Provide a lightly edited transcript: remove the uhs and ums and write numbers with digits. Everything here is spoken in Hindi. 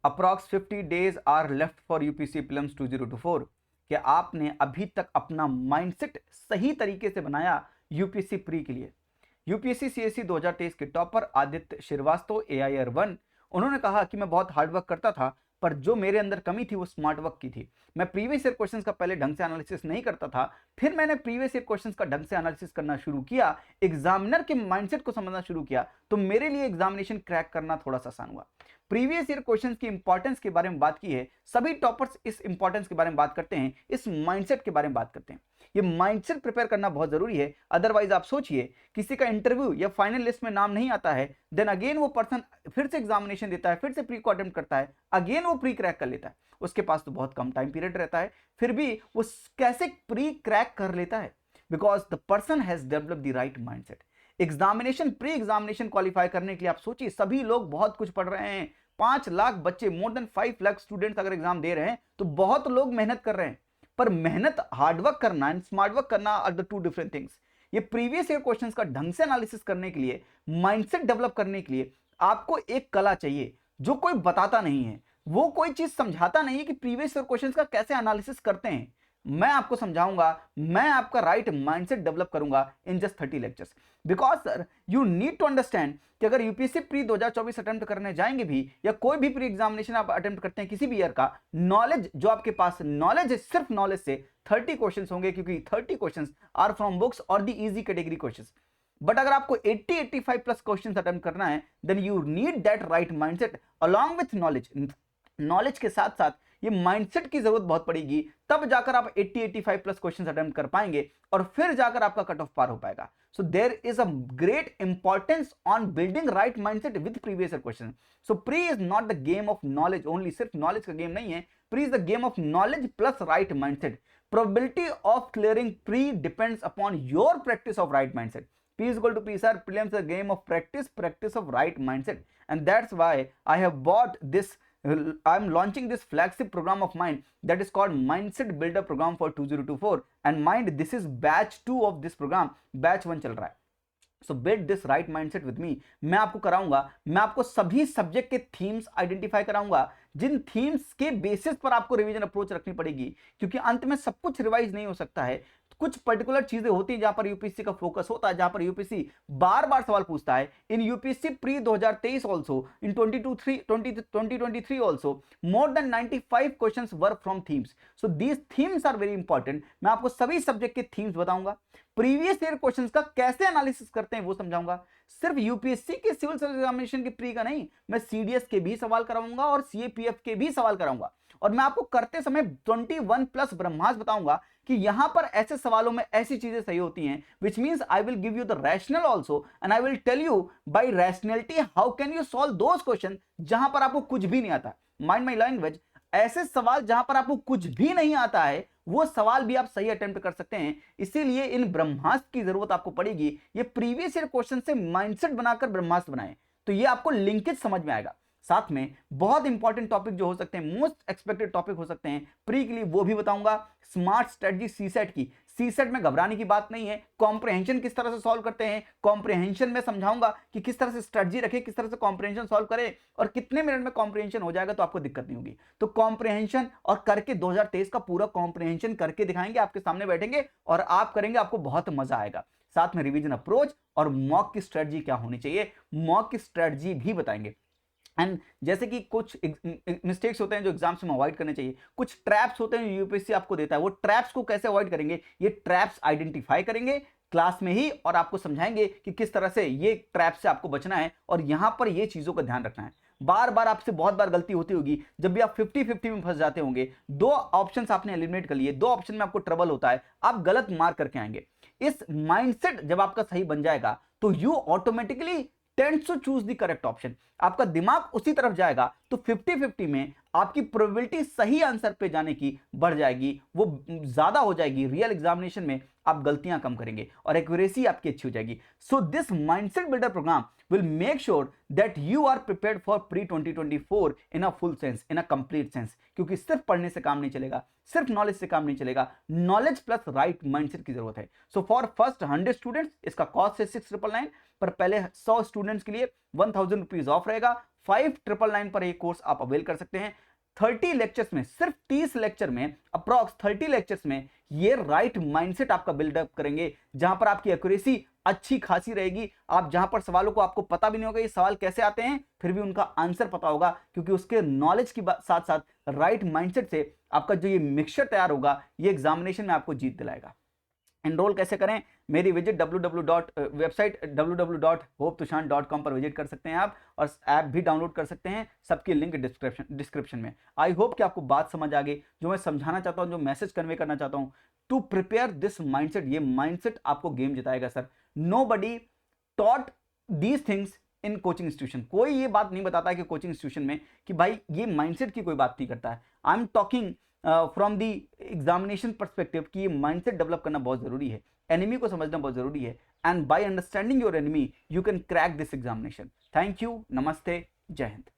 Approx 50 days are left for UPSC prelims 2024। क्या आपने अभी तक अपना माइंडसेट सही तरीके से बनाया यूपीएससी प्री के लिए? यूपीएससी सीएससी 2023 के टॉपर आदित्य श्रीवास्तव एआईआर 1, उन्होंने कहा कि मैं बहुत हार्डवर्क करता था, पर जो मेरे अंदर कमी थी वो स्मार्ट वर्क की थी। मैं प्रीवियस ईयर क्वेश्चंस का पहले ढंग से एनालिसिस नहीं करता था, फिर मैंने प्रीवियस ईयर क्वेश्चंस का ढंग से एनालिसिस करना शुरू किया, एग्जामिनर के माइंडसेट को समझना शुरू किया, तो मेरे लिए एग्जामिनेशन क्रैक करना थोड़ा सा आसान हुआ। प्रीवियस ईयर क्वेश्चंस की इंपॉर्टेंस के बारे में बात की है, सभी टॉपर्स इस इंपॉर्टेंस के बारे में बात करते हैं, इस माइंडसेट के बारे में बात करते हैं। ये माइंडसेट प्रिपेयर करना बहुत जरूरी है, अदरवाइज आप सोचिए किसी का इंटरव्यू या फाइनल लिस्ट में नाम नहीं आता है, देन अगेन वो पर्सन फिर से एग्जामिनेशन देता है, फिर से प्री को अटेम्प्ट करता है, अगेन वो प्री क्रैक कर लेता है। उसके पास तो बहुत कम टाइम पीरियड रहता है, फिर भी वो कैसे प्री क्रैक कर लेता है? Because the person has develop the right mindset. Examination pre examination qualify करने के लिए आप सोचिए, सभी लोग बहुत कुछ पढ़ रहे हैं। 5 लाख बच्चे, मोर देन 5 लाख स्टूडेंट्स अगर एग्जाम दे रहे हैं तो बहुत लोग मेहनत कर रहे हैं, पर मेहनत हार्डवर्क करना एंड स्मार्ट वर्क करना are the two different things. ये प्रीवियस ईयर क्वेश्चंस का ढंग से एनालिसिस करने के लिए, माइंडसेट डेवलप करने के लिए आपको एक कला चाहिए जो कोई बताता नहीं है, वो कोई चीज समझाता नहीं है कि प्रीवियस ईयर क्वेश्चंस का कैसे एनालिसिस करते हैं। मैं आपको समझाऊंगा, मैं आपका राइट माइंडसेट डेवलप करूंगा in just 30 lectures. Because sir you need to understand कि अगर यूपीएससी प्री 2024 अटेम्प्ट करने जाएंगे भी, या कोई भी प्री एग्जामिनेशन आप अटेम्प्ट करते हैं किसी भी ईयर का, नॉलेज जो आपके पास नॉलेज है, सिर्फ नॉलेज से 30 क्वेश्चंस होंगे, क्योंकि 30 क्वेश्चंस आर फ्रॉम बुक्स और the easy category questions. But अगर आपको 80-85 प्लस क्वेश्चंस अटेम्प्ट करना है, then you need that right mindset along with knowledge. Knowledge के साथ साथ ये माइंडसेट की जरूरत बहुत पड़ेगी, तब जाकर आप 80-85 प्लस क्वेश्चंस अटेम्प्ट कर पाएंगे और फिर जाकर आपका कट ऑफ पार हो पाएगा। So there is a great importance on building right mindset with previous year question. So pre is not the game of knowledge only, सिर्फ नॉलेज का गेम नहीं है, pre is the game of knowledge plus right mindset. Probability of clearing pre depends upon your practice of right mindset. P is equal to P, sir. Prelims is a game of practice of right mindset, and that's why I have bought this. I'm launching this flagship program of mine that is called Mindset Builder Program for 2024. And mind, this is batch 2 of this program. Batch 1 चल रहा है. सो build this right mindset with me. मैं आपको कराऊंगा, मैं आपको सभी सब्जेक्ट के थीम्स आइडेंटिफाई कराऊंगा, जिन थीम्स के बेसिस पर आपको रिवीजन अप्रोच रखनी पड़ेगी, क्योंकि अंत में सब कुछ रिवाइज नहीं हो सकता है। कुछ पर्टिकुलर चीजें होती हैं जहां पर यूपीएससी का फोकस होता है, जहां पर यूपीएससी बार बार सवाल पूछता है। In UPSC pre 2023 also, in 2023 also, more then 95 questions were from themes. So these themes are very important. मैं आपको सभी सब्जेक्ट के थीम्स बताऊंगा, प्रीवियस ईयर क्वेश्चंस का कैसे एनालिसिस करते हैं वो समझाऊंगा। सिर्फ यूपीएससी के सिविल सर्विस एग्जामिनेशन के प्री का नहीं, मैं सीडीएस के भी सवाल कराऊंगा और सीएपीएफ के भी सवाल कराऊंगा। और मैं आपको करते समय 21 प्लस ब्रह्मास्त्र बताऊंगा कि यहां पर ऐसे सवालों में ऐसी चीजें सही होती हैं, which means I will give you the rational also, and I will tell you by rationality how can you solve those question जहां पर आपको कुछ भी नहीं आता। माइंड माई लैंग्वेज, ऐसे सवाल जहां पर आपको कुछ भी नहीं आता है, वो सवाल भी आप सही अटेम्प्ट कर सकते हैं। इसीलिए इन ब्रह्मास्त्र की जरूरत आपको पड़ेगी। ये प्रीवियस ईयर क्वेश्चन से माइंडसेट बनाकर ब्रह्मास्त्र बनाएं, तो ये आपको लिंकेज समझ में आएगा। साथ में बहुत इंपॉर्टेंट टॉपिक जो हो सकते हैं, मोस्ट एक्सपेक्टेड टॉपिक हो सकते हैं प्री के लिए, वो भी बताऊंगा। स्मार्ट स्ट्रेटजी सीसेट की, सीसेट में घबराने की बात नहीं है। कॉम्प्रिहेंशन किस तरह से सॉल्व करते हैं, कॉम्प्रिहेंशन में समझाऊंगा कि किस तरह से स्ट्रेटजी रखे, किस तरह से कॉम्प्रिहेंशन सॉल्व करे, और कितने मिनट में कॉम्प्रिहेंशन हो जाएगा तो आपको दिक्कत नहीं होगी। तो कॉम्प्रिहेंशन और करके 2023 का पूरा कॉम्प्रिहेंशन करके दिखाएंगे, आपके सामने बैठेंगे और आप करेंगे, आपको बहुत मजा आएगा। साथ में रिवीजन अप्रोच और मॉक की स्ट्रेटजी क्या होनी चाहिए, मॉक की स्ट्रेटजी भी बताएंगे। एंड जैसे कि कुछ मिस्टेक्स होते हैं जो एग्जाम्स में अवॉइड करने चाहिए, कुछ ट्रैप्स होते हैं यूपीएससी आपको देता है, वो ट्रैप्स को कैसे अवॉइड करेंगे, ये ट्रैप्स आइडेंटिफाई करेंगे क्लास में ही, और आपको समझाएंगे कि किस तरह से ये ट्रैप से आपको बचना है और यहां पर ये चीजों का ध्यान रखना है। बार बार आपसे बहुत बार गलती होती होगी, जब भी आप 50-50 में फंस जाते होंगे, 2 ऑप्शंस आपने एलिमिनेट कर लिए, 2 ऑप्शन में आपको ट्रबल होता है, आप गलत मार्क करके आएंगे। इस माइंडसेट जब आपका सही बन जाएगा तो you automatically tends to choose the correct option, आपका दिमाग उसी तरफ जाएगा, तो 50-50 में आपकी प्रोबेबिलिटी सही आंसर पे जाने की बढ़ जाएगी, वो ज्यादा हो जाएगी। रियल एग्जामिनेशन में आप गलतियां कम करेंगे और एक्यूरेसी आपकी अच्छी हो जाएगी। So this mindset builder program will make sure that you are prepared for pre 2024 in a full sense, in a complete sense, क्योंकि सिर्फ पढ़ने से काम नहीं चलेगा, सिर्फ नॉलेज से काम नहीं चलेगा, नॉलेज प्लस राइट माइंडसेट की जरूरत है। सो फॉर फर्स्ट 100 स्टूडेंट्स इसका कॉस्ट है 6,999, पर पहले 100 स्टूडेंट्स के लिए 1,000 रुपीज ऑफ रहेगा। 5999 पर ये कोर्स आप अवेल कर सकते हैं। 30 लेक्चर्स में, सिर्फ 30 लेक्चर में, अप्रॉक्स 30 लेक्चर्स में ये राइट माइंडसेट आपका बिल्डअप करेंगे, जहां पर आपकी एक्यूरेसी अच्छी खासी रहेगी। आप जहां पर सवालों को आपको पता भी नहीं होगा ये सवाल कैसे आते हैं, फिर भी उनका आंसर पता होगा, क्योंकि उसके नॉलेज के साथ साथ राइट माइंडसेट से आपका जो ये मिक्सचर तैयार होगा, ये एग्जामिनेशन में आपको जीत दिलाएगा। एनरोल कैसे करें? मेरी विजिट वेबसाइट www.hoptushan.com पर विजिट कर सकते हैं आप, और ऐप भी डाउनलोड कर सकते हैं, सबकी लिंक डिस्क्रिप्शन में। आई होप कि आपको बात समझ आ गई। जो मैं समझाना चाहता हूं, जो मैसेज कन्वे करना चाहता हूं, टू प्रिपेयर दिस माइंडसेट, ये माइंडसेट आपको गेम जिताएगा sir. Nobody taught these things in coaching institution. कोई ये बात नहीं बताता है कि कोचिंग इंस्टीट्यूशन में कि भाई ये माइंडसेट की कोई बात नहीं करता है। I am talking from the examination perspective कि ये माइंडसेट डेवलप करना बहुत जरूरी है, एनिमी को समझना बहुत जरूरी है, and by understanding your enemy you can crack this examination. Thank you, नमस्ते, जय हिंद।